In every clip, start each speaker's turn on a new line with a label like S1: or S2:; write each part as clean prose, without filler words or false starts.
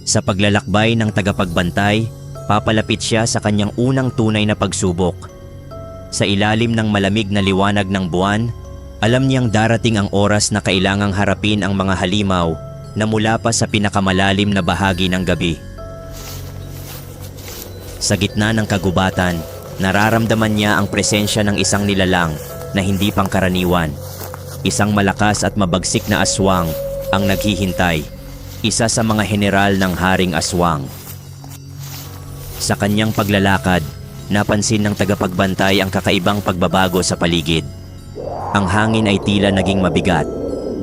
S1: Sa paglalakbay ng tagapagbantay, papalapit siya sa kanyang unang tunay na pagsubok. Sa ilalim ng malamig na liwanag ng buwan, alam niyang darating ang oras na kailangang harapin ang mga halimaw na mula pa sa pinakamalalim na bahagi ng gabi. Sa gitna ng kagubatan, nararamdaman niya ang presensya ng isang nilalang na hindi pangkaraniwan. Isang malakas at mabagsik na aswang ang naghihintay, isa sa mga general ng Haring Aswang. Sa kanyang paglalakad, napansin ng tagapagbantay ang kakaibang pagbabago sa paligid. Ang hangin ay tila naging mabigat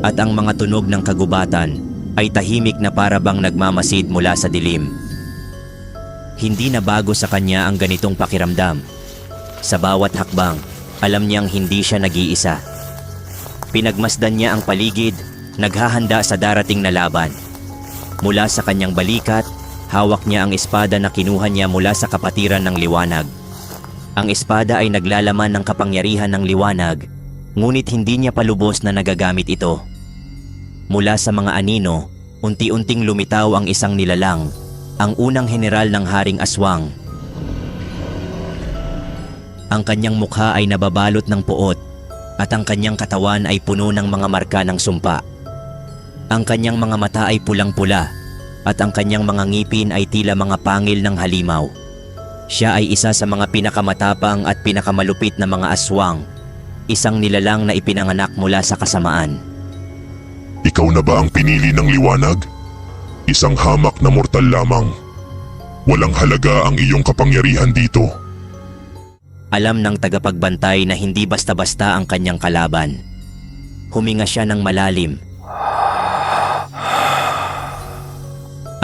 S1: at ang mga tunog ng kagubatan ay tahimik na para bang nagmamasid mula sa dilim. Hindi na bago sa kanya ang ganitong pakiramdam. Sa bawat hakbang, alam niyang hindi siya nag-iisa. Pinagmasdan niya ang paligid, naghahanda sa darating na laban. Mula sa kanyang balikat, hawak niya ang espada na kinuha niya mula sa kapatiran ng liwanag. Ang espada ay naglalaman ng kapangyarihan ng liwanag, ngunit hindi niya palubos na nagagamit ito. Mula sa mga anino, unti-unting lumitaw ang isang nilalang, ang unang general ng Haring Aswang. Ang kanyang mukha ay nababalot ng puot at ang kanyang katawan ay puno ng mga marka ng sumpa. Ang kanyang mga mata ay pulang-pula at ang kanyang mga ngipin ay tila mga pangil ng halimaw. Siya ay isa sa mga pinakamatapang at pinakamalupit na mga aswang, isang nilalang na ipinanganak mula sa kasamaan.
S2: Ikaw na ba ang pinili ng liwanag? Isang hamak na mortal lamang. Walang halaga ang iyong kapangyarihan dito.
S1: Alam ng tagapagbantay na hindi basta-basta ang kanyang kalaban. Huminga siya ng malalim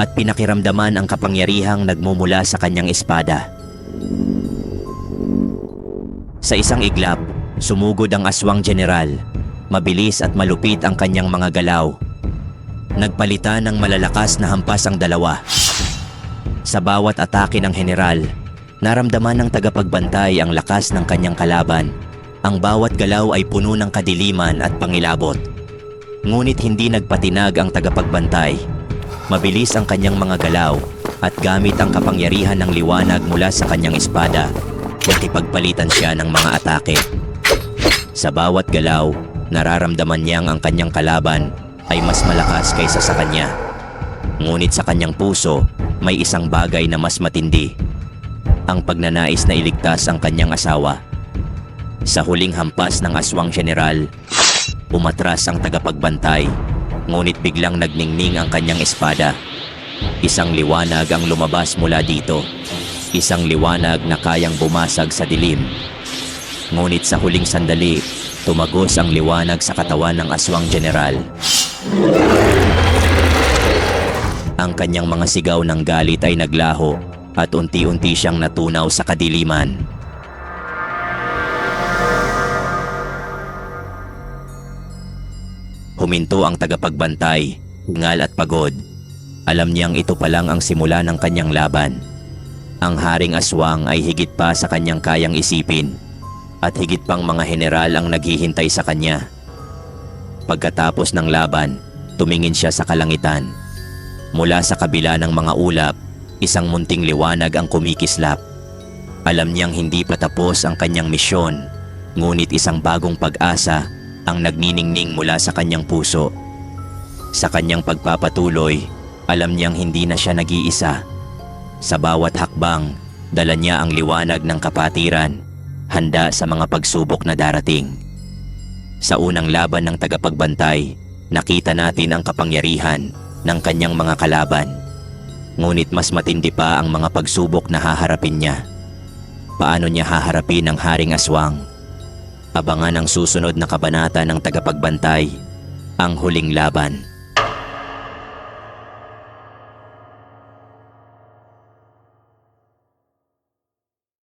S1: at pinakiramdaman ang kapangyarihang nagmumula sa kanyang espada. Sa isang iglap, sumugod ang aswang general. Mabilis at malupit ang kanyang mga galaw. Nagpalitan ng malalakas na hampas ang dalawa. Sa bawat atake ng general, naramdaman ng tagapagbantay ang lakas ng kanyang kalaban. Ang bawat galaw ay puno ng kadiliman at pangilabot. Ngunit hindi nagpatinag ang tagapagbantay. Mabilis ang kanyang mga galaw at gamit ang kapangyarihan ng liwanag mula sa kanyang espada, nakipagpalitan siya ng mga atake. Sa bawat galaw, nararamdaman niyang ang kanyang kalaban ay mas malakas kaysa sa kanya. Ngunit sa kanyang puso, may isang bagay na mas matindi. Ang pagnanais na iligtas ang kanyang asawa. Sa huling hampas ng aswang general, umatras ang tagapagbantay, ngunit biglang nagningning ang kanyang espada. Isang liwanag ang lumabas mula dito. Isang liwanag na kayang bumasag sa dilim. Ngunit sa huling sandali, tumagos ang liwanag sa katawan ng aswang general. Ang kanyang mga sigaw ng galit ay naglaho at unti-unti siyang natunaw sa kadiliman. Huminto ang tagapagbantay, hingal at pagod. Alam niyang ito pa lang ang simula ng kanyang laban. Ang Haring Aswang ay higit pa sa kanyang kayang isipin, at higit pang mga general ang naghihintay sa kanya. Pagkatapos ng laban, tumingin siya sa kalangitan. Mula sa kabila ng mga ulap, isang munting liwanag ang kumikislap. Alam niyang hindi pa tapos ang kanyang misyon, ngunit isang bagong pag-asa ang nagniningning mula sa kanyang puso. Sa kanyang pagpapatuloy, alam niyang hindi na siya nag-iisa. Sa bawat hakbang, dala niya ang liwanag ng kapatiran, handa sa mga pagsubok na darating. Sa unang laban ng tagapagbantay, nakita natin ang kapangyarihan ng kanyang mga kalaban. Ngunit mas matindi pa ang mga pagsubok na haharapin niya. Paano niya haharapin ang Haring Aswang? Abangan ang susunod na kabanata ng tagapagbantay, ang huling laban.